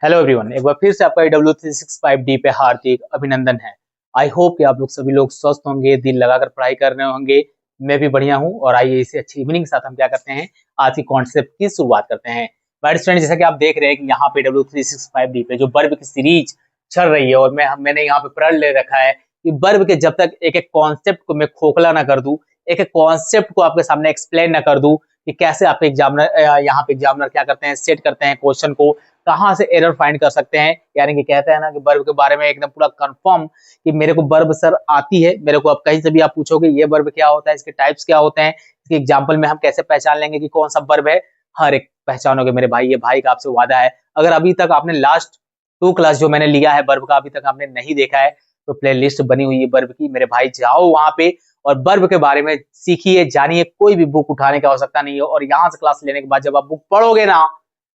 Hello everyone, एक बार फिर से आपका W365D पे हार्दिक अभिनंदन है। आई होप कि आप लोग सभी लोग स्वस्थ होंगे, दिल लगाकर पढ़ाई कर रहे होंगे। मैं भी बढ़िया हूं और आइए इसी अच्छी इवनिंग के साथ हम क्या करते हैं, आज की कॉन्सेप्ट की शुरुआत करते हैं। माय स्टूडेंट, जैसा कि आप देख रहे हैं कि यहाँ पे W365D पे जो वर्ब की सीरीज चल रही है और मैंने यहाँ पे प्रण ले रखा है कि वर्ब के जब तक एक एक कॉन्सेप्ट को मैं खोखला ना कर दूं, एक एक कॉन्सेप्ट को आपके सामने एक्सप्लेन ना कर दूं कि कैसे आपके एग्जामिनर यहाँ पे एग्जामिनर क्या करते हैं, सेट करते हैं क्वेश्चन को, कहाँ से एरर फाइंड कर सकते हैं। यानी कि कहते हैं ना कि वर्ब के बारे में एकदम पूरा कंफर्म कि मेरे को वर्ब सर आती है, मेरे को अब कहीं से भी आप पूछोगे ये वर्ब क्या होता है, इसके टाइप्स क्या होते हैं, इसके एग्जाम्पल में हम कैसे पहचान लेंगे कि कौन सा वर्ब है, हर एक पहचानोगे मेरे भाई। ये भाई का आपसे वादा है। अगर अभी तक आपने लास्ट 2 क्लास जो मैंने लिया है वर्ब का अभी तक आपने नहीं देखा है तो प्ले लिस्ट बनी हुई है वर्ब की, मेरे भाई जाओ वहां पे और वर्ब के बारे में सीखिए, जानिए। कोई भी बुक उठाने की आवश्यकता नहीं है और यहाँ से क्लास लेने के बाद जब आप बुक पढ़ोगे ना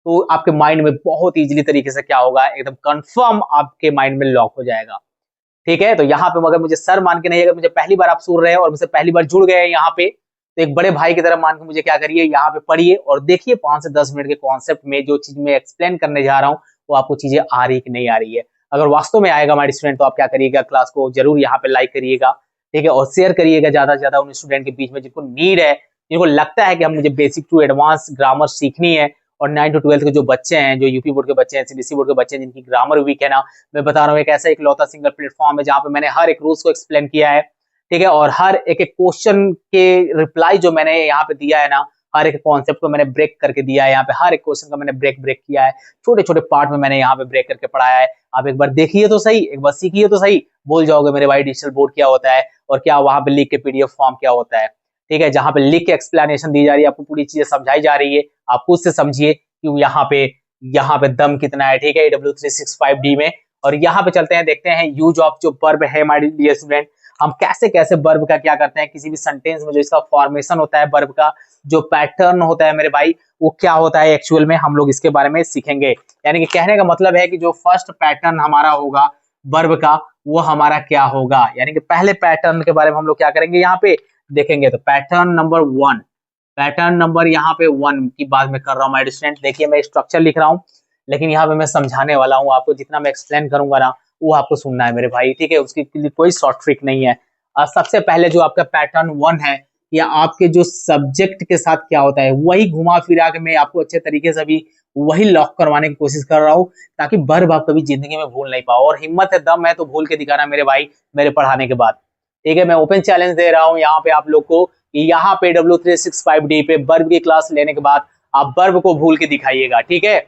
तो आपके माइंड में बहुत इजीली तरीके से क्या होगा, एकदम कंफर्म आपके माइंड में लॉक हो जाएगा। ठीक है, तो यहाँ पे अगर मुझे सर मान के नहीं, अगर मुझे पहली बार आप सुन रहे हैं और मुझसे पहली बार जुड़ गए हैं यहाँ पे, तो एक बड़े भाई की तरह मान के मुझे क्या करिए, यहाँ पे पढ़िए और देखिए 5 से 10 मिनट के कॉन्सेप्ट में जो चीज मैं एक्सप्लेन करने जा रहा हूँ वो आपको चीजें आ रही कि नहीं आ रही है। अगर वास्तव में आएगा हमारे स्टूडेंट तो आप क्या करिएगा, क्लास को जरूर यहाँ पे लाइक करिएगा, ठीक है, और शेयर करिएगा ज्यादा से ज्यादा उन स्टूडेंट के बीच में जिनको नीड है, जिनको लगता है कि हम मुझे बेसिक टू एडवांस ग्रामर सीखनी है। और 9 to 12 के जो बच्चे हैं, जो यूपी बोर्ड के बच्चे हैं, सीबीएसई बोर्ड के बच्चे हैं, जिनकी ग्रामर वीक है ना, मैं बता रहा हूँ एक ऐसा इकलौता सिंगल प्लेटफॉर्म है जहाँ पे मैंने हर एक रूल्स को एक्सप्लेन किया है। ठीक है, और हर एक एक क्वेश्चन के रिप्लाई जो मैंने यहाँ पे दिया है ना, हर एक कॉन्सेप्ट को मैंने ब्रेक करके दिया है। यहाँ पे हर एक क्वेश्चन का मैंने ब्रेक ब्रेक किया है, छोटे छोटे पार्ट में मैंने यहाँ पे ब्रेक करके पढ़ाया है। आप एक बार देखिए तो सही, एक बार सीखिए तो सही, बोल जाओगे मेरे भाई डिजिटल बोर्ड क्या होता है और क्या वहां पे लिख के पीडीएफ फॉर्म क्या होता है। ठीक है, जहां पे लिख के एक्सप्लेनेशन दी जा रही है, आपको पूरी चीजें समझाई जा रही है, आप खुद से समझिए कि यहाँ पे दम कितना है। ठीक है, W365D में। और यहाँ पे चलते हैं, देखते हैं यूज ऑफ जो वर्ब है हमारे डियर स्टूडेंट, हम कैसे कैसे वर्ब का क्या करते हैं किसी भी सेंटेंस में, जो इसका फॉर्मेशन होता है वर्ब का, जो पैटर्न होता है मेरे भाई, वो क्या होता है एक्चुअल में, हम लोग इसके बारे में सीखेंगे। यानी कि कहने का मतलब है कि जो फर्स्ट पैटर्न हमारा होगा वर्ब का वो हमारा क्या होगा, यानी कि पहले पैटर्न के बारे में हम लोग क्या करेंगे यहाँ पे देखेंगे। तो पैटर्न नंबर 1, पैटर्न नंबर यहाँ पे 1 की बात मैं कर रहा हूँ माय स्टूडेंट। देखिए मैं स्ट्रक्चर लिख रहा हूँ लेकिन यहाँ पे मैं समझाने वाला हूँ आपको, जितना मैं एक्सप्लेन करूंगा ना वो आपको सुनना है मेरे भाई। ठीक है, उसकी लिए कोई शॉर्ट ट्रिक नहीं है। सबसे पहले जो आपका पैटर्न 1 है, या आपके जो सब्जेक्ट के साथ क्या होता है वही घुमा फिरा के मैं आपको अच्छे तरीके से भी वही लॉक करवाने की कोशिश कर रहा हूँ, ताकि वर्ब आप कभी जिंदगी में भूल नहीं पाओ। और हिम्मत है, दम है तो भूल के दिखाना मेरे भाई, मेरे पढ़ाने के बाद। ठीक है, मैं ओपन चैलेंज दे रहा हूँ यहाँ पे आप लोग को, यहाँ पे W365D पे वर्ब की क्लास लेने के बाद आप वर्ब को भूल के दिखाइएगा। ठीक है,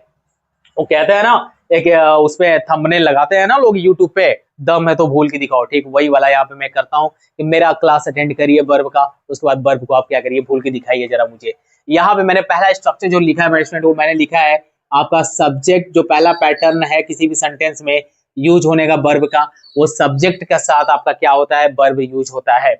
वो कहते हैं ना एक उसपे थंबनेल लगाते हैं ना लोग यूट्यूब पे, दम है तो भूल के दिखाओ। ठीक वही वाला यहाँ पे मैं करता हूँ कि मेरा क्लास अटेंड करिए वर्ब का, उसके बाद वर्ब को आप क्या करिए, भूल के दिखाइए जरा मुझे। यहाँ पे मैंने पहला स्ट्रक्चर जो लिखा है मेरे स्टूडेंट, वो मैंने लिखा है आपका सब्जेक्ट, जो पहला पैटर्न है किसी भी सेंटेंस में यूज होने का वर्ब का, वो सब्जेक्ट के साथ आपका क्या होता है, वर्ब यूज होता है।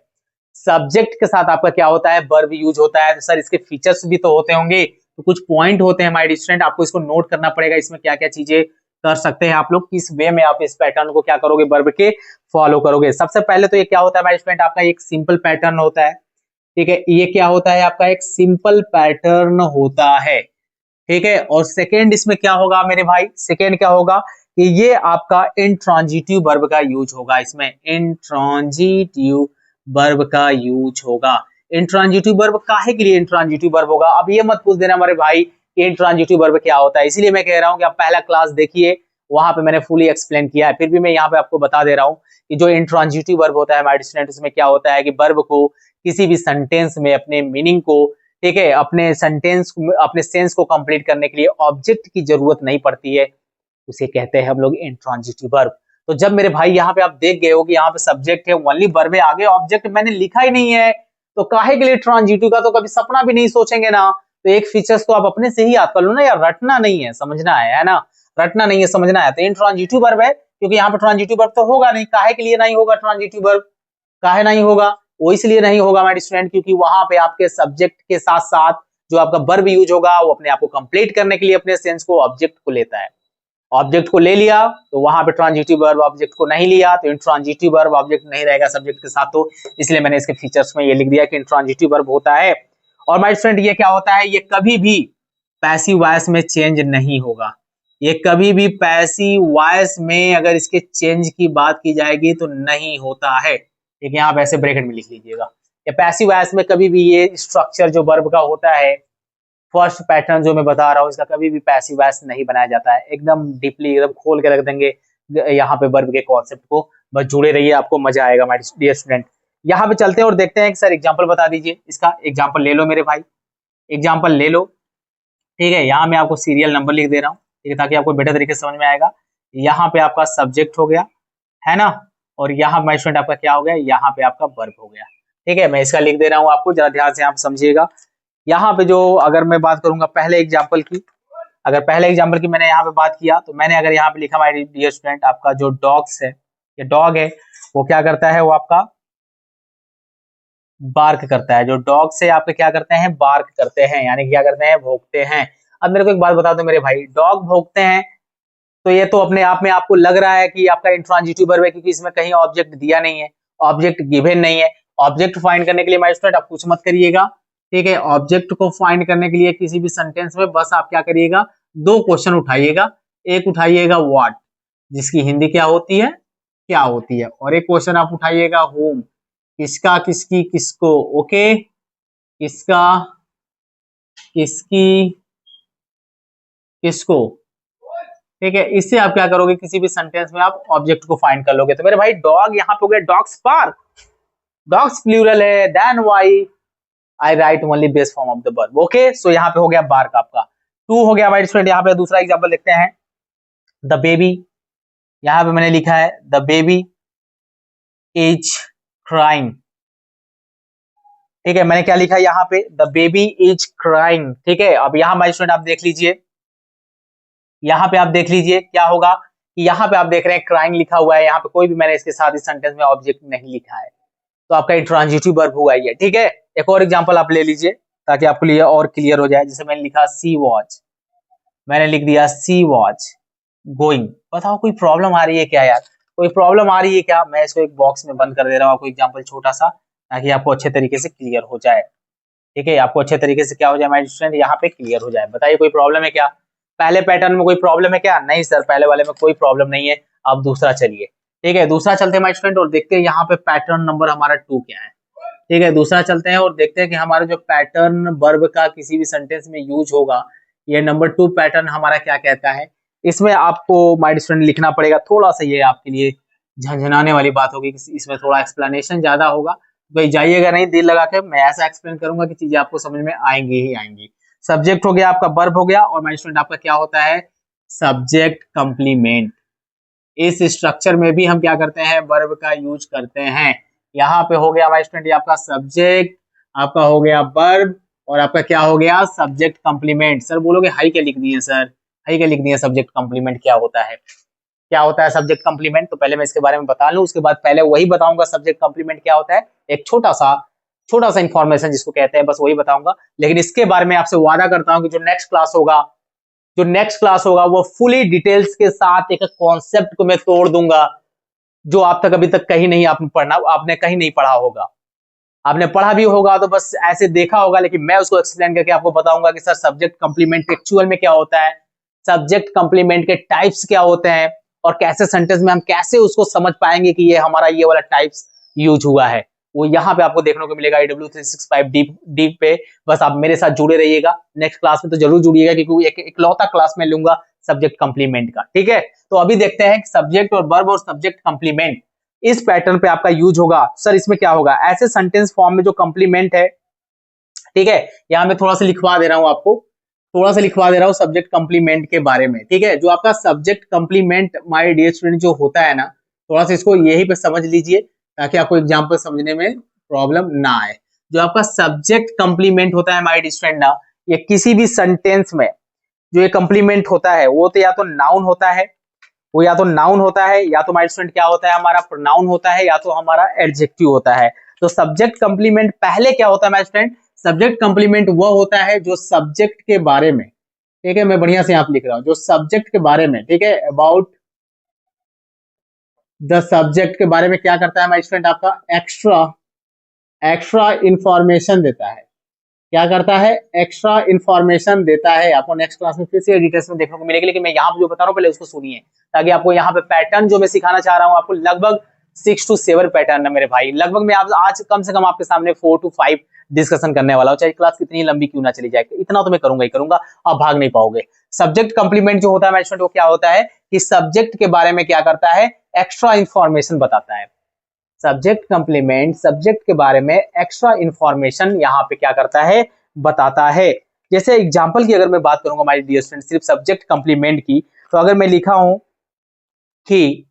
सब्जेक्ट के साथ आपका क्या होता है, वर्ब यूज होता है। तो सर इसके फीचर्स भी तो होते होंगे, तो कुछ पॉइंट होते हैं हमारे स्टूडेंट, आपको इसको नोट करना पड़ेगा, इसमें क्या क्या चीजें कर सकते हैं आप लोग, किस वे में आप इस पैटर्न को क्या करोगे, वर्ब के फॉलो करोगे। सबसे पहले तो ये क्या होता है हमारे स्टूडेंट, आपका एक सिंपल पैटर्न होता है। ठीक है, ये क्या होता है आपका एक सिंपल पैटर्न होता है। ठीक है, और सेकेंड इसमें क्या होगा मेरे भाई, सेकेंड क्या होगा कि ये आपका इंट्रांजिटिव वर्ब का यूज होगा, इसमें इंट्रांजिटिव वर्ब का यूज होगा। इंट्रांजिटिव वर्ब काहे के लिए इंट्रांजिटिव वर्ब होगा, अब ये मत पूछ देना हमारे भाई कि इंट्रांजिटिव वर्ब क्या होता है, इसीलिए मैं कह रहा हूं कि आप पहला क्लास देखिए, वहां पे मैंने फुली एक्सप्लेन किया है, फिर भी मैं यहाँ पे आपको बता दे रहा हूँ कि जो इंट्रांजिटिव वर्ब होता है हमारे स्टूडेंट, उसमें क्या होता है कि वर्ब को किसी भी सेंटेंस में अपने मीनिंग को, ठीक है, अपने सेंटेंस अपने सेंस को कंप्लीट करने के लिए ऑब्जेक्ट की जरूरत नहीं पड़ती है, उसे कहते हैं हम लोग इंट्रांजिटिव वर्ब। तो जब मेरे भाई यहाँ पे आप देख गए हो कि यहाँ पे सब्जेक्ट है, ओनली वर्ब है, आगे ऑब्जेक्ट मैंने लिखा ही नहीं है, तो काहे के लिए ट्रांजिटिव का तो कभी सपना भी नहीं सोचेंगे ना। तो एक फीचर्स तो आप अपने से ही याद कर लो ना यार, रटना नहीं है, समझना है ना, रटना नहीं है, समझना है। तो इंट्रांजिटिव वर्ब है क्योंकि यहाँ पे ट्रांजिटिव वर्ब तो होगा नहीं, काहे के लिए नहीं होगा ट्रांजिटिव वर्ब, काहे नहीं होगा, वो इसलिए नहीं होगा हमारे स्टूडेंट क्योंकि वहां पे आपके सब्जेक्ट के साथ साथ जो आपका वर्ब यूज होगा वो अपने आप को कंप्लीट करने के लिए अपने सेंस को ऑब्जेक्ट को लेता है। ऑब्जेक्ट को ले लिया तो वहां पे ट्रांजिटिव वर्ब, ऑब्जेक्ट को नहीं लिया तो इंट्रांजिटिव वर्ब, ऑब्जेक्ट नहीं रहेगा सब्जेक्ट के साथ, तो इसलिए मैंने इसके फीचर्स में ये लिख दिया कि इंट्रांजिटिव वर्ब होता है। और माय फ्रेंड ये क्या होता है, ये कभी भी पैसिव वॉइस में चेंज नहीं होगा, ये कभी भी पैसिव वॉइस में अगर इसके चेंज की बात की जाएगी तो नहीं होता है। ठीक है, आप ऐसे ब्रैकेट में लिख लीजिएगा। ये पैसिव वॉइस में कभी भी ये स्ट्रक्चर जो वर्ब का होता है, फर्स्ट पैटर्न जो मैं बता रहा हूँ, इसका कभी भी पैसिव वॉइस नहीं बनाया जाता है। एकदम डीपली एकदम खोल के रख देंगे यहाँ पे वर्ब के कॉन्सेप्ट को। बस जुड़े रहिए, आपको मजा आएगा माय डियर स्टूडेंट। यहाँ पे चलते हैं और देखते हैं कि सर एग्जाम्पल बता दीजिए, इसका एग्जाम्पल ले लो मेरे भाई, एग्जाम्पल ले लो। ठीक है, यहाँ मैं आपको सीरियल नंबर लिख दे रहा हूँ, ठीक है, ताकि आपको बेटर तरीके से समझ में आएगा। यहाँ पे आपका सब्जेक्ट हो गया, है ना, और यहाँ माय स्टूडेंट आपका क्या हो गया, यहाँ पे आपका वर्ब हो गया। ठीक है, मैं इसका लिख दे रहा हूँ आपको, जरा ध्यान से आप समझिएगा। यहाँ पे जो अगर मैं बात करूंगा पहले एग्जाम्पल की, अगर पहले एग्जाम्पल की मैंने यहाँ पे बात किया तो मैंने अगर यहाँ पे लिखा माय डियर स्टूडेंट, आपका जो डॉग्स है, ये डॉग है, वो क्या करता है, वो आपका बार्क करता है। जो डॉग से आपके क्या करते हैं, बार्क करते हैं, यानी क्या करते हैं, भौंकते हैं। अब मेरे को एक बात बता दो मेरे भाई, डॉग भौंकते हैं तो ये तो अपने आप में आपको लग रहा है कि आपका इंट्रांजिटिव वर्ब है, क्योंकि इसमें कहीं ऑब्जेक्ट दिया नहीं है, ऑब्जेक्ट गिवन नहीं है। ऑब्जेक्ट फाइंड करने के लिए माय स्टूडेंट आप कुछ मत करिएगा। ठीक है, ऑब्जेक्ट को फाइंड करने के लिए किसी भी सेंटेंस में बस आप क्या करिएगा, दो क्वेश्चन उठाइएगा। एक उठाइएगा व्हाट, जिसकी हिंदी क्या होती है, क्या होती है, और एक क्वेश्चन आप उठाइएगा होम, किसका, किसकी, किसको। ओके, किसका, किसकी, किसको। ठीक है, इससे आप क्या करोगे, किसी भी सेंटेंस में आप ऑब्जेक्ट को फाइंड कर लोगे। तो मेरे भाई डॉग यहाँ पे हो गया डॉग्स पार्क, डॉग्स प्लूरल है, then why I write only base form of the verb. Okay, so यहाँ पे हो गया बार्क आपका। टू हो गया भाई स्टूडेंट। यहाँ पे दूसरा एग्जांपल देखते हैं, द बेबी। यहाँ पे मैंने लिखा है द बेबी इज क्राइंग। ठीक है, मैंने क्या लिखा है यहाँ पे, द बेबी इज क्राइंग। ठीक है, अब यहाँ भाई स्टूडेंट आप देख लीजिए, यहाँ पे आप देख लीजिए क्या होगा कि यहाँ पे आप देख रहे हैं क्राइंग लिखा हुआ है, यहाँ पे कोई भी मैंने इसके साथ इस सेंटेंस में ऑब्जेक्ट नहीं लिखा है, तो आपका इंट्रांजिटिव वर्ब हुआ ये। ठीक है, एक और एग्जांपल आप ले लीजिए ताकि आपके लिए और क्लियर हो जाए। जैसे मैंने लिखा सी वॉच, मैंने लिख दिया सी वॉच गोइंग। बताओ कोई प्रॉब्लम आ रही है क्या यार, कोई प्रॉब्लम आ रही है क्या? मैं इसको एक बॉक्स में बंद कर दे रहा हूँ आपको एग्जाम्पल छोटा सा, ताकि आपको अच्छे तरीके से क्लियर हो जाए। ठीक है, आपको अच्छे तरीके से क्या हो जाए माय स्टूडेंट, यहाँ पे क्लियर हो जाए। बताइए कोई प्रॉब्लम है क्या, पहले पैटर्न में कोई प्रॉब्लम है क्या? नहीं सर, पहले वाले में कोई प्रॉब्लम नहीं है। अब दूसरा चलिए, ठीक है, दूसरा चलते हैं माय स्टूडेंट और देखते हैं यहाँ पे पैटर्न नंबर हमारा 2 क्या है। ठीक है, दूसरा चलते हैं और देखते हैं कि हमारा जो पैटर्न वर्ब का किसी भी सेंटेंस में यूज होगा, ये नंबर 2 पैटर्न हमारा क्या कहता है। इसमें आपको माय स्टूडेंट लिखना पड़ेगा, थोड़ा सा ये आपके लिए झंझनाने वाली बात होगी, इसमें थोड़ा एक्सप्लेनेशन ज्यादा होगा। भाई जाइएगा नहीं, दिल लगा के मैं ऐसा एक्सप्लेन करूंगा कि चीजें आपको समझ में आएंगी ही आएंगी। सब्जेक्ट हो गया आपका, वर्ब हो गया, और माय स्टूडेंट आपका क्या होता है, सब्जेक्ट कंप्लीमेंट। इस स्ट्रक्चर में भी हम क्या करते हैं, वर्ब का यूज करते हैं। यहाँ पे हो गया माय स्टूडेंट आपका सब्जेक्ट, आपका हो गया वर्ब, और आपका क्या हो गया, सब्जेक्ट कंप्लीमेंट। सर बोलोगे हाई क्या लिख दिए सर, हाई क्या लिख दिए, सब्जेक्ट कंप्लीमेंट क्या होता है, क्या होता है सब्जेक्ट कंप्लीमेंट? तो पहले मैं इसके बारे में बता लूं, उसके बाद पहले वही बताऊंगा सब्जेक्ट कंप्लीमेंट क्या होता है। एक छोटा सा इंफॉर्मेशन जिसको कहते हैं, बस वही बताऊंगा। लेकिन इसके बारे में आपसे वादा करता हूं कि जो नेक्स्ट क्लास होगा, जो नेक्स्ट क्लास होगा वो फुली डिटेल्स के साथ एक कॉन्सेप्ट को मैं तोड़ दूंगा, जो आप तक अभी तक कहीं नहीं आपने कहीं नहीं पढ़ा होगा। आपने पढ़ा भी होगा तो बस ऐसे देखा होगा, लेकिन मैं उसको एक्सप्लेन करके आपको बताऊंगा कि सर सब्जेक्ट कंप्लीमेंट एक्चुअल में क्या होता है, सब्जेक्ट कंप्लीमेंट के टाइप्स क्या होते हैं, और कैसे सेंटेंस में हम कैसे उसको समझ पाएंगे कि ये हमारा ये वाला टाइप्स यूज हुआ है। वो यहाँ पे आपको देखने को मिलेगा AW365 डी पे। बस आप मेरे साथ जुड़े रहिएगा, नेक्स्ट क्लास में तो जरूर जुड़िएगा, क्योंकि एक इकलौता क्लास में लूंगा सब्जेक्ट कंप्लीमेंट का। ठीक है, तो अभी देखते हैं सब्जेक्ट और वर्ब और सब्जेक्ट कंप्लीमेंट इस पैटर्न पे आपका यूज होगा। सर इसमें क्या होगा, ऐसे सेंटेंस फॉर्म में जो कंप्लीमेंट है, ठीक है, यहाँ मैं थोड़ा सा लिखवा दे रहा हूँ आपको, थोड़ा सा लिखवा दे रहा हूँ सब्जेक्ट कंप्लीमेंट के बारे में। ठीक है, जो आपका subject complement my dear student जो होता है ना, थोड़ा सा इसको यही पे समझ लीजिए ताकि आपको एग्जाम्पल समझने में प्रॉब्लम ना आए। जो आपका सब्जेक्ट कंप्लीमेंट होता है माय डियर स्टूडेंट ना, ये किसी भी सेंटेंस में जो ये कंप्लीमेंट होता है वो तो या तो नाउन होता है, वो या तो नाउन होता है, या तो माय स्टूडेंट क्या होता है हमारा, प्रोनाउन होता है, या तो हमारा एडजेक्टिव होता है। तो सब्जेक्ट कंप्लीमेंट पहले क्या होता है माय स्टूडेंट, सब्जेक्ट कंप्लीमेंट वो होता है जो सब्जेक्ट के बारे में, ठीक है, मैं बढ़िया से यहाँ पे लिख रहा हूँ, जो सब्जेक्ट के बारे में, ठीक है, अबाउट द सब्जेक्ट के बारे में क्या करता है माय स्टूडेंट, आपका एक्स्ट्रा इंफॉर्मेशन देता है। क्या करता है, एक्स्ट्रा इंफॉर्मेशन देता है। आपको नेक्स्ट क्लास में फिर से डिटेल्स में देखने को मिलेगी, लेकिन मैं यहाँ पे जो बता रहा हूँ पहले उसको सुनिए, ताकि आपको यहाँ पे पैटर्न जो मैं सिखाना चाह रहा हूँ, आपको लगभग 6 to 7 पैटर्न है मेरे भाई। लगभग मैं आज कम से कम आपके सामने 4 to 5 डिस्कशन करने वाला हूँ, चाहे क्लास कितनी लंबी क्यों ना चली जाए, इतना तो मैं करूंगा ही करूंगा, आप भाग नहीं पाओगे। सब्जेक्ट कंप्लीमेंट जो होता है मैनेजमेंट, वो क्या होता है कि सब्जेक्ट के बारे में क्या करता है, एक्स्ट्रा इंफॉर्मेशन बताता है। सब्जेक्ट कंप्लीमेंट सब्जेक्ट के बारे में एक्स्ट्रा इंफॉर्मेशन यहाँ पे क्या करता है, बताता है। जैसे एग्जांपल की अगर मैं बात करूंगा माय डियर स्टूडेंट, सिर्फ सब्जेक्ट कंप्लीमेंट की, तो अगर मैं लिखा हूं कि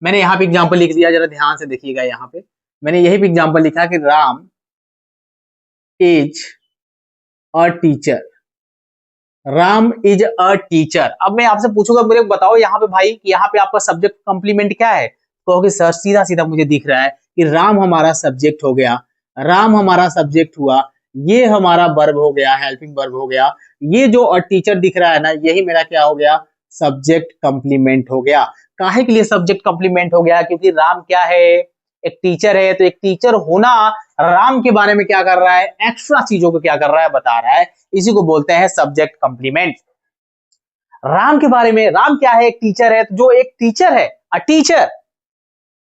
मैंने यहाँ पे एग्जांपल लिख दिया, जरा ध्यान से देखिएगा, यहाँ पे मैंने यही भी एग्जांपल लिखा कि Ram is a teacher, Ram is a teacher. अब मैं आपसे पूछूंगा, मेरे बताओ यहाँ पे भाई कि यहाँ पे आपका सब्जेक्ट कंप्लीमेंट क्या है, कहोगे सर सीधा सीधा मुझे दिख रहा है कि राम हमारा सब्जेक्ट हो गया, राम हमारा सब्जेक्ट हुआ, ये हमारा वर्ब हो गया, हेल्पिंग वर्ब हो गया, ये जो और टीचर दिख रहा है ना, यही मेरा क्या हो गया, सब्जेक्ट कंप्लीमेंट हो गया। काहे के लिए सब्जेक्ट कंप्लीमेंट हो गया, क्योंकि राम क्या है, एक टीचर है, तो एक टीचर होना राम के बारे में क्या कर रहा है, एक्स्ट्रा चीजों को क्या कर रहा है, बता रहा है। इसी को बोलते हैं सब्जेक्ट कंप्लीमेंट। राम के बारे में, राम क्या है, एक टीचर है, तो जो एक टीचर है, अ टीचर,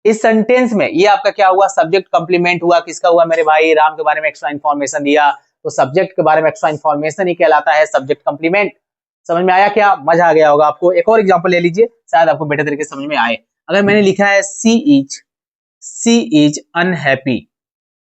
इस सेंटेंस में ये आपका क्या हुआ, सब्जेक्ट कंप्लीमेंट हुआ। किसका हुआ मेरे भाई, राम के बारे में एक्स्ट्रा इंफॉर्मेशन दिया, तो सब्जेक्ट के बारे में एक्स्ट्रा इंफॉर्मेशन ही कहलाता है सब्जेक्ट कंप्लीमेंट। समझ में आया क्या, मजा आ गया होगा आपको। एक और एग्जांपल ले लीजिए, शायद आपको बेटर तरीके से समझ में आए। अगर मैंने लिखा है सी इज अनहैप्पी,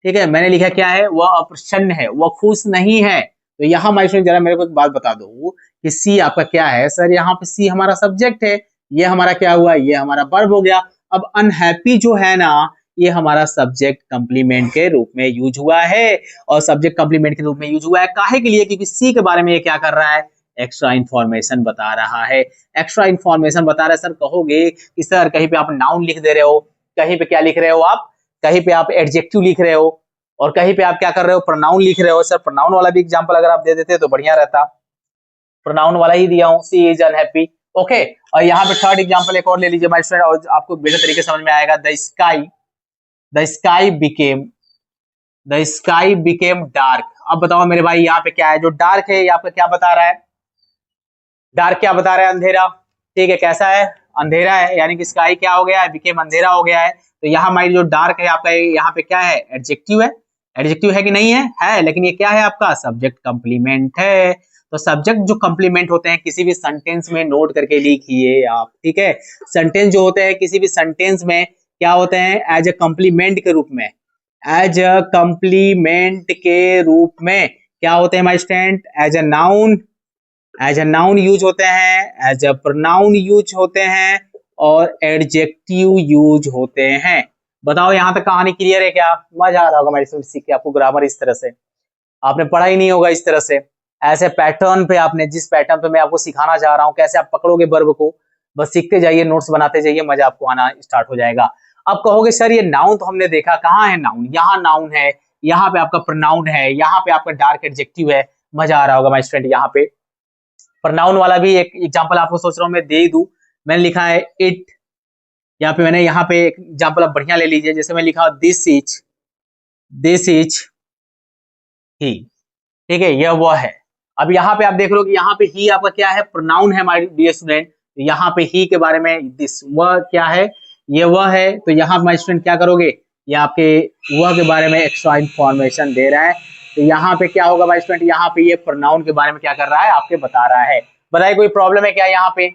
ठीक है, मैंने लिखा क्या है, वह अप्रसन्न है, वह खुश नहीं है, तो यहाँ माय स्टूडेंट जरा मेरे को एक बात बता दो कि सी आपका क्या है। सर यहाँ पे सी हमारा सब्जेक्ट है, ये हमारा क्या हुआ, ये हमारा वर्ब हो गया। अब अनहैप्पी जो है ना, ये हमारा सब्जेक्ट कंप्लीमेंट के रूप में यूज हुआ है, और सब्जेक्ट कंप्लीमेंट के रूप में यूज हुआ है काहे के लिए, क्योंकि सी के बारे में ये क्या कर रहा है, एक्स्ट्रा इंफॉर्मेशन बता रहा है। एक्स्ट्रा इंफॉर्मेशन बता रहा है। सर कहोगे कि सर कहीं पे आप नाउन लिख दे रहे हो, कहीं पे क्या लिख रहे हो आप, कहीं पे आप एडजेक्टिव लिख रहे हो, और कहीं पे आप क्या कर रहे हो, प्रोनाउन लिख रहे हो। सर प्रोनाउन वाला भी एग्जांपल अगर आप दे देते तो बढ़िया रहता, प्रोनाउन वाला ही दिया हूं, सी इज अनहैप्पी, ओके। और यहाँ पे थर्ड एग्जांपल एक और ले लीजिए माय स्टूडेंट, और आपको बेहतर तरीके से समझ में आएगा। The sky became dark. अब बताओ मेरे भाई यहाँ पे क्या है, जो डार्क है यहाँ पे क्या बता रहा है, डार्क क्या बता रहा है, अंधेरा, ठीक है, कैसा है, अंधेरा है, यानी कि स्काई क्या हो गया है, बिकेम अंधेरा हो गया है। तो यहाँ हमारी जो डार्क है आपका, यहाँ पे क्या है, एडजेक्टिव है, एडजेक्टिव है कि नहीं है, है, लेकिन ये क्या है आपका सब्जेक्ट कंप्लीमेंट है। तो सब्जेक्ट जो कंप्लीमेंट होते हैं किसी भी सेंटेंस में, नोट करके लिखिए आप, ठीक है। सेंटेंस जो होते हैं किसी भी सेंटेंस में क्या होते हैं, एज ए कंप्लीमेंट के रूप में, एज अ कंप्लीमेंट के रूप में क्या होते हैं my student, as a noun use होते हैं, एज अ प्रोनाउन यूज होते हैं, और एडजेक्टिव यूज होते हैं। बताओ यहाँ तक कहानी क्लियर है क्या, मजा आ रहा होगा मेरे स्टूडेंट सीख के आपको ग्रामर। इस तरह से आपने पढ़ा ही नहीं होगा, इस तरह से ऐसे पैटर्न पे, आपने जिस पैटर्न पे मैं आपको सिखाना चाह रहा हूँ, कैसे आप पकड़ोगे वर्ब को, बस सीखते जाइए, नोट्स बनाते जाइए, मजा आपको आना स्टार्ट हो जाएगा। अब कहोगे सर ये नाउन तो हमने देखा, कहाँ है नाउन, यहाँ नाउन है, यहाँ पे आपका प्रोनाउन है, यहाँ पे आपका डार्क एडजेक्टिव है। मजा आ रहा होगा माय स्टूडेंट। यहाँ पे प्रोनाउन वाला भी एक एग्जांपल आपको सोच रहा हूँ मैं दे दूं। मैंने लिखा है इट, यहाँ पे मैंने यहाँ पे एक एग्जांपल आप बढ़िया ले लीजिए, जैसे मैं लिखा दिस इज ही, ठीक है, यह वह है। अब यहाँ पे आप देख लो कि यहाँ पे ही आपका क्या है, प्रोनाउन है माय डियर स्टूडेंट। तो यहाँ पे ही के बारे में दिस, वह क्या है, ये वह है, तो यहाँ माय स्टूडेंट क्या करोगे, ये आपके वह के बारे में एक्स्ट्रा इंफॉर्मेशन दे रहा है। तो यहाँ पे क्या होगा माय स्टूडेंट, यहाँ पे ये प्रोनाउन के बारे में क्या कर रहा है, आपके बता रहा है। बताइए कोई प्रॉब्लम है क्या, यहाँ पे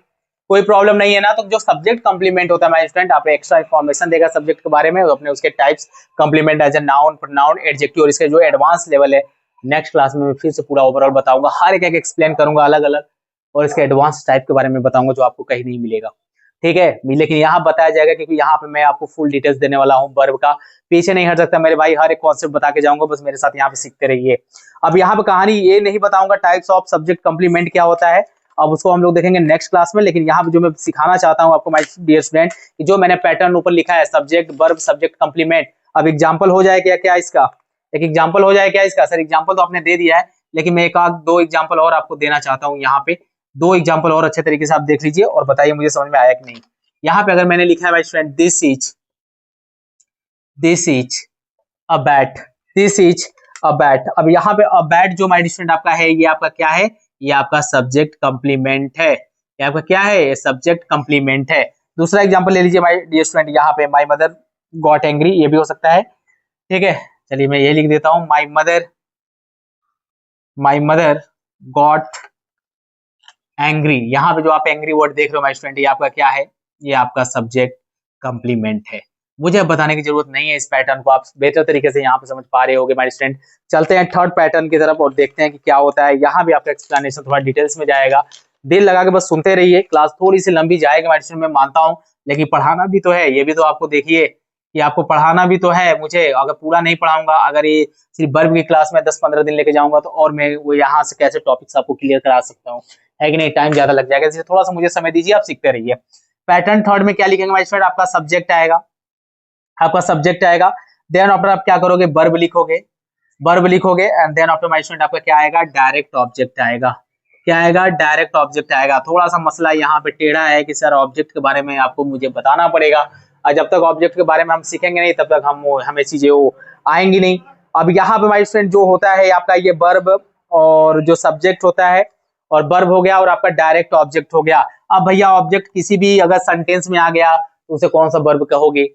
कोई प्रॉब्लम नहीं है ना। तो जो सब्जेक्ट कंप्लीमेंट होता है माय स्टूडेंट, आप एक्स्ट्रा इंफॉर्मेशन देगा सब्जेक्ट के बारे में, अपने उसके types, complement as a noun, pronoun, adjective, और इसके जो एडवांस लेवल है नेक्स्ट क्लास में मैं फिर से पूरा ओवरऑल बताऊंगा, हर एक एक्सप्लेन करूंगा अलग अलग, और इसके एडवांस टाइप के बारे में बताऊंगा जो आपको कहीं नहीं मिलेगा, ठीक है। लेकिन यहाँ बताया जाएगा क्योंकि यहाँ पे मैं आपको फुल डिटेल्स देने वाला हूँ वर्ब का, पीछे नहीं हट सकता मेरे भाई, हर एक कॉन्सेप्ट बता के जाऊंगा, बस मेरे साथ यहाँ पे सीखते रहिए। अब यहाँ पे कहानी ये नहीं बताऊंगा टाइप्स ऑफ सब्जेक्ट कंप्लीमेंट क्या होता है, अब उसको हम लोग देखेंगे नेक्स्ट क्लास में। लेकिन यहाँ पे जो मैं सिखाना चाहता हूँ आपको माय डियर स्टूडेंट, जो मैंने पैटर्न ऊपर लिखा है, सब्जेक्ट वर्ब सब्जेक्ट कंप्लीमेंट, अब एग्जाम्पल हो जाए क्या क्या इसका, एक एग्जाम्पल हो जाए क्या इसका। सर एग्जाम्पल तो आपने दे दिया है, लेकिन मैं एक आध दो एग्जाम्पल और आपको देना चाहता हूँ। यहाँ पे दो एग्जाम्पल और अच्छे तरीके से आप देख लीजिए और बताइए मुझे समझ में आया कि नहीं। यहाँ पे अगर मैंने लिखा है my student this is a bat, this is a bat. अब यहाँ पे अबैट जो माय स्टूडेंट आपका है, ये आपका क्या है, ये आपका सब्जेक्ट कंप्लीमेंट है। ये आपका क्या है, ये सब्जेक्ट कंप्लीमेंट है। दूसरा एग्जांपल ले लीजिए माय डियर स्टूडेंट, यहाँ पे माय मदर गॉट एंग्री, ये भी हो सकता है, ठीक है। चलिए मैं ये लिख देता हूँ, माय मदर गॉट एंग्री। यहाँ पे जो आप एंग्री वर्ड देख रहे हो माय स्टूडेंट, ये आपका क्या है, ये आपका सब्जेक्ट कंप्लीमेंट है। मुझे अब बताने की जरूरत नहीं है, इस पैटर्न को आप बेहतर तरीके से यहाँ पे समझ पा रहे होगे माय स्टूडेंट। चलते हैं थर्ड पैटर्न की तरफ और देखते हैं कि क्या होता है। यहाँ भी आपका एक्सप्लेनेशन थोड़ा डिटेल्स में जाएगा, दिल लगा के बस सुनते रहिए। क्लास थोड़ी सी लंबी जाएगी माय स्टूडेंट, मैं मानता हूँ, लेकिन पढ़ाना भी तो है, ये भी तो आपको देखिए कि आपको पढ़ाना भी तो है मुझे। अगर पूरा नहीं पढ़ाऊंगा, अगर ये सिर्फ वर्ब की क्लास में 10-15 दिन लेके जाऊंगा, तो और मैं वो यहाँ से कैसे टॉपिक्स आपको क्लियर करा सकता हूँ, है कि नहीं, टाइम ज्यादा लग जाएगा। इसलिए थोड़ा सा मुझे समय दीजिए, आप सीखते रहिए। पैटर्न थर्ड में क्या लिखेंगे माय स्टूडेंट, आपका सब्जेक्ट आएगा, आपका सब्जेक्ट आएगा। देन आफ्टर आप क्या करोगे, वर्ब लिखोगे, वर्ब लिखोगे, and then after my student आपका क्या आएगा, डायरेक्ट ऑब्जेक्ट आएगा। क्या आएगा, डायरेक्ट ऑब्जेक्ट आएगा। थोड़ा सा मसला यहाँ पे टेढ़ा है कि सर ऑब्जेक्ट के बारे में आपको मुझे बताना पड़ेगा, और जब तक ऑब्जेक्ट के बारे में हम सीखेंगे नहीं, तब तक हमें चीजें वो आएंगी नहीं। अब यहाँ पे माय स्टूडेंट जो होता है आपका, ये वर्ब और जो सब्जेक्ट होता है, और वर्ब हो गया और आपका डायरेक्ट ऑब्जेक्ट हो गया। अब भैया ऑब्जेक्ट किसी भी अगर सेंटेंस में आ गया, तो उसे कौन सा वर्ब कहोगे,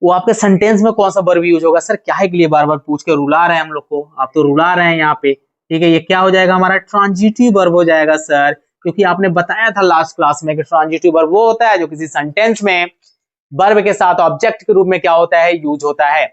वो आपके सेंटेंस में कौन सा वर्ब यूज होगा। सर क्या है के लिए बार बार पूछ के रुला रहे हैं हम लोग को, आप तो रुला रहे हैं यहाँ पे, ठीक है। ये क्या हो जाएगा, हमारा ट्रांजिटिव वर्ब हो जाएगा सर, क्योंकि आपने बताया था लास्ट क्लास में कि ट्रांजिटिव वर्ब वो होता है जो किसी सेंटेंस में वर्ब के साथ ऑब्जेक्ट के रूप में क्या होता है, यूज होता है।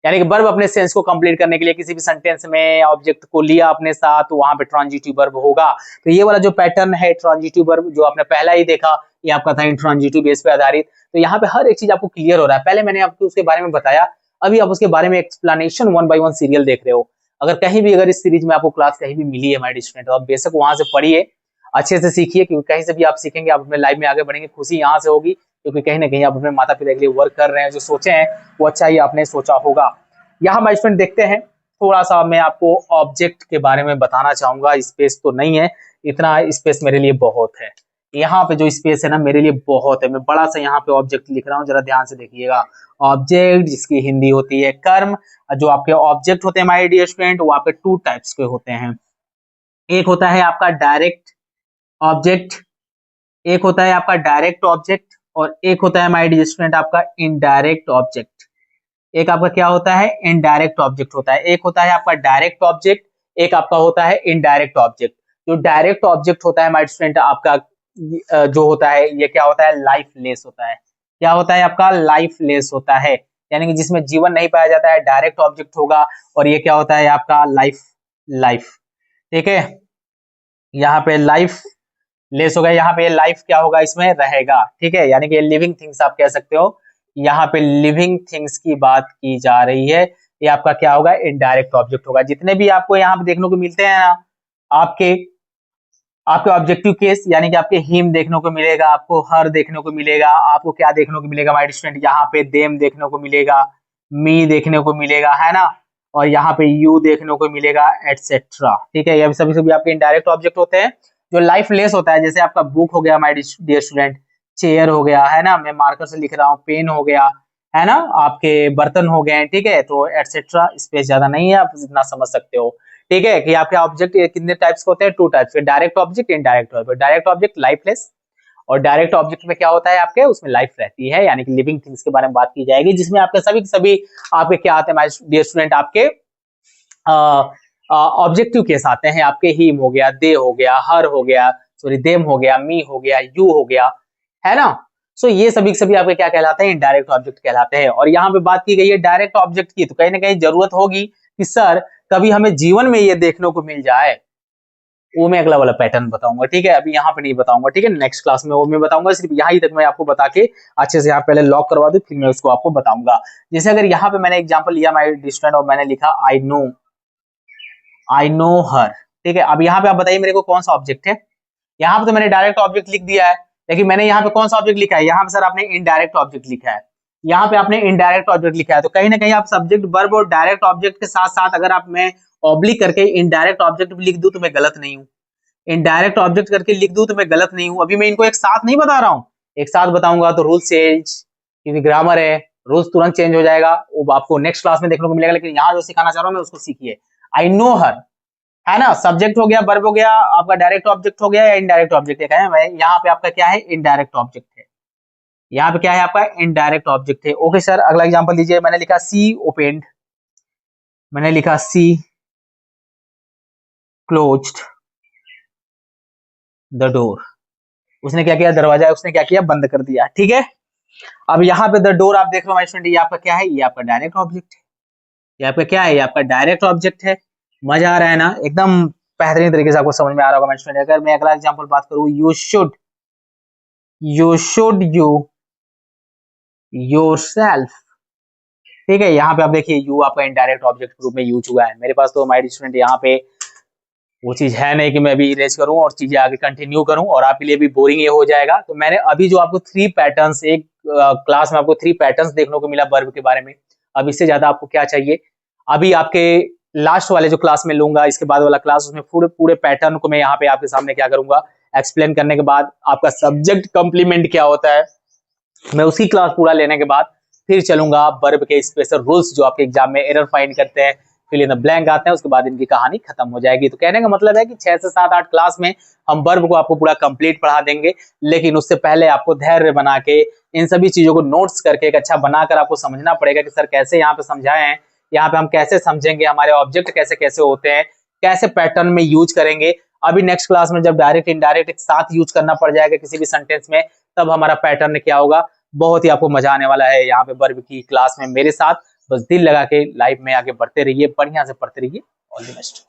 यानी कि वर्ब अपने सेंस को कंप्लीट करने के लिए किसी भी सेंटेंस में ऑब्जेक्ट को लिया अपने साथ, तो वहां पे ट्रांजिटिव वर्ब होगा। तो ये वाला जो पैटर्न है ट्रांजिटिव वर्ब, जो आपने पहला ही देखा, ये आपका था इंट्रांजिटिव बेस पे आधारित। तो यहाँ पे हर एक चीज आपको क्लियर हो रहा है। पहले मैंने आपको उसके बारे में बताया, अभी आप उसके बारे में एक्सप्लेनेशन 1 by 1 सीरियल देख रहे हो। अगर कहीं भी, अगर इस सीरीज में आपको क्लास कहीं भी मिली है माय स्टूडेंट, तो आप बेशक वहां से पढ़िए, अच्छे से सीखिए, क्योंकि कहीं से भी आप सीखेंगे, आप अपने लाइफ में आगे बढ़ेंगे, खुशी यहाँ से होगी, क्योंकि कहीं ना कहीं आप अपने माता पिता के लिए वर्क कर रहे हैं, जो सोचे हैं वो अच्छा ही आपने सोचा होगा। यहाँ माय स्टूडेंट देखते हैं, थोड़ा सा मैं आपको ऑब्जेक्ट के बारे में बताना चाहूंगा। स्पेस तो नहीं है, इतना स्पेस मेरे लिए बहुत है। यहाँ पे जो स्पेस है ना, मेरे लिए बहुत है। मैं बड़ा सा यहाँ पे ऑब्जेक्ट लिख रहा हूँ, जरा ध्यान से देखिएगा। ऑब्जेक्ट, जिसकी हिंदी होती है कर्म। जो आपके ऑब्जेक्ट होते हैं माय डियर स्टूडेंट, वो आपके 2 टाइप्स के होते हैं। एक होता है आपका डायरेक्ट ऑब्जेक्ट, एक होता है आपका डायरेक्ट ऑब्जेक्ट, और एक होता है माय डियर स्टूडेंट आपका इनडायरेक्ट ऑब्जेक्ट। एक आपका क्या होता है, इनडायरेक्ट ऑब्जेक्ट होता है। एक होता है आपका डायरेक्ट ऑब्जेक्ट, एक आपका होता है इनडायरेक्ट ऑब्जेक्ट। जो डायरेक्ट ऑब्जेक्ट होता है माय स्टूडेंट आपका, जो होता है, ये क्या होता है, लाइफलेस होता है। क्या होता है आपका, लाइफलेस होता है, यानी कि जिसमें जीवन नहीं पाया जाता है, डायरेक्ट ऑब्जेक्ट होगा। और ये क्या होता है आपका, लाइफ, ठीक है। यहाँ पे लाइफ लेस होगा, यहाँ पे लाइफ क्या होगा, इसमें रहेगा, ठीक है। यानी कि लिविंग थिंग्स आप कह सकते हो। यहाँ पे लिविंग थिंग्स की बात की जा रही है। ये आपका क्या होगा, इनडायरेक्ट ऑब्जेक्ट होगा। जितने भी आपको यहाँ पे देखने को मिलते हैं ना, आपके आपके ऑब्जेक्टिव केस, यानी कि आपके हिम देखने को मिलेगा, आपको हर देखने को मिलेगा, आपको क्या देखने को मिलेगा माय स्टूडेंट, यहाँ पे देम देखने को मिलेगा, मी देखने को मिलेगा, है ना, और यहाँ पे यू देखने को मिलेगा, एटसेट्रा, ठीक है। ये सभी सभी आपके इनडायरेक्ट ऑब्जेक्ट होते हैं। जो लाइफलेस होता है, जैसे आपका बुक हो गया माय डियर स्टूडेंट, चेयर हो गया, है ना, मैं मार्कर से लिख रहा हूँ, पेन हो गया, है ना, आपके बर्तन हो गए, ठीक है। तो एटसेट्रा, स्पेस ज्यादा नहीं है, आप जितना समझ सकते हो, ठीक है। कि आपके ऑब्जेक्ट कितने टाइप्स के होते हैं, 2 टाइप्स के, direct object, indirect object. Direct object lifeless, और डायरेक्ट ऑब्जेक्ट में क्या होता है आपके, उसमें लाइफ रहती है, यानी कि लिविंग थिंग्स के बारे में बात की जाएगी, जिसमें आपके सभी आपके क्या आते हैं माय डियर स्टूडेंट, आपके ऑब्जेक्टिव केस आते हैं। आपके हिम हो गया, दे हो गया, हर हो गया, सॉरी देम हो गया, मी हो गया, यू हो गया, है ना। सो ये सभी आपके क्या कहलाते हैं, इनडायरेक्ट ऑब्जेक्ट कहलाते हैं। और यहाँ पे बात की गई है डायरेक्ट ऑब्जेक्ट की, तो कहीं ना कहीं जरूरत होगी कि सर कभी हमें जीवन में ये देखने को मिल जाए, वो मैं अगला वाला पैटर्न बताऊंगा, ठीक है। अभी यहाँ पे नहीं बताऊंगा, ठीक है, नेक्स्ट क्लास में वो मैं बताऊंगा। सिर्फ यहाँ तक मैं आपको बता के अच्छे से यहाँ पहले लॉक करवा दूं, फिर मैं उसको आपको बताऊंगा। जैसे अगर यहाँ पे मैंने एग्जांपल लिया माय स्टूडेंट, और मैंने लिखा आई नो हर, ठीक है। अब यहाँ पे आप बताइए मेरे को कौन सा ऑब्जेक्ट है। यहाँ पे तो मैंने डायरेक्ट ऑब्जेक्ट लिख दिया है, लेकिन मैंने यहाँ पे कौन सा ऑब्जेक्ट लिखा है, यहाँ पे सर आपने इनडायरेक्ट ऑब्जेक्ट लिखा है। यहाँ पे आपने इनडायरेक्ट ऑब्जेक्ट लिखा है, तो कहीं ना कहीं आप सब्जेक्ट वर्ब और डायरेक्ट ऑब्जेक्ट के साथ साथ, अगर आप मैं ऑब्लिक करके इनडायरेक्ट ऑब्जेक्ट भी लिख दूं तो मैं गलत नहीं हूँ, इनडायरेक्ट ऑब्जेक्ट करके लिख दूं तो मैं गलत नहीं हूँ। अभी मैं इनको एक साथ नहीं बता रहा हूँ, एक साथ बताऊंगा तो रूल चेंज, क्योंकि ग्रामर है, रूल्स तुरंत चेंज हो जाएगा, वो आपको नेक्स्ट क्लास में देखने को मिलेगा। लेकिन यहाँ जो सिखाना चाह रहा हूँ मैं उसको सीखिए। आई नो हर, है ना, सब्जेक्ट हो गया, वर्ब हो गया, आपका डायरेक्ट ऑब्जेक्ट हो गया या इनडायरेक्ट ऑब्जेक्ट है। यहाँ पे आपका क्या है, इनडायरेक्ट ऑब्जेक्ट है। यहाँ पे क्या है आपका, इनडायरेक्ट ऑब्जेक्ट है। ओके सर, अगला एग्जांपल दीजिए। मैंने लिखा सी ओपेंड, मैंने लिखा सी क्लोज्ड द डोर। उसने क्या किया, दरवाजा उसने क्या किया, बंद कर दिया। ठीक है, अब यहाँ पे द डोर आप देख रहे हो माय स्टूडेंट, ये आपका क्या है, ये आपका डायरेक्ट ऑब्जेक्ट है। ये आपका क्या है, ये आपका डायरेक्ट ऑब्जेक्ट है। मजा आ रहा है ना, एकदम बेहतरीन तरीके से आपको समझ में आ रहा होगा माय स्टूडेंट। अगर मैं अगला एग्जांपल बात करूं, यू शुड यू योरसेल्फ। ठीक है, यहाँ पे आप देखिए यू आपका इनडायरेक्ट ऑब्जेक्ट के रूप में यूज हुआ है। मेरे पास तो माय स्टूडेंट यहाँ पे वो चीज है नहीं कि मैं अभी इरेज करूं और चीजें आगे कंटिन्यू करूं और आपके लिए भी बोरिंग ये हो जाएगा। तो मैंने अभी जो आपको 3 पैटर्न्स, एक क्लास में आपको 3 पैटर्न्स देखने को मिला वर्ब के बारे में। अब इससे ज्यादा आपको क्या चाहिए। अभी आपके लास्ट वाले जो क्लास में लूंगा, इसके बाद वाला क्लास, उसमें पूरे पूरे पैटर्न को मैं यहाँ पे आपके सामने क्या करूंगा, एक्सप्लेन करने के बाद आपका सब्जेक्ट कंप्लीमेंट क्या होता है, मैं उसी क्लास पूरा लेने के बाद फिर चलूंगा वर्ब के स्पेशल रूल्स जो आपके एग्जाम में एरर फाइंड करते हैं, फिल इन द ब्लैंक आते हैं, उसके बाद इनकी कहानी खत्म हो जाएगी। तो कहने का मतलब है कि 6 से 7 8 क्लास में हम वर्ब को आपको पूरा कंप्लीट पढ़ा देंगे। लेकिन उससे पहले आपको धैर्य बना के इन सभी चीजों को नोट्स करके एक अच्छा बनाकर आपको समझना पड़ेगा कि सर कैसे यहाँ पे समझाए हैं, यहाँ पे हम कैसे समझेंगे, हमारे ऑब्जेक्ट कैसे कैसे होते हैं, कैसे पैटर्न में यूज करेंगे। अभी नेक्स्ट क्लास में जब डायरेक्ट इनडायरेक्ट एक साथ यूज करना पड़ जाएगा किसी भी सेंटेंस में, तब हमारा पैटर्न क्या होगा, बहुत ही आपको मजा आने वाला है यहाँ पे वर्ब की क्लास में मेरे साथ। बस दिल लगा के लाइफ में आगे बढ़ते रहिए, बढ़िया से पढ़ते रहिए। All the best.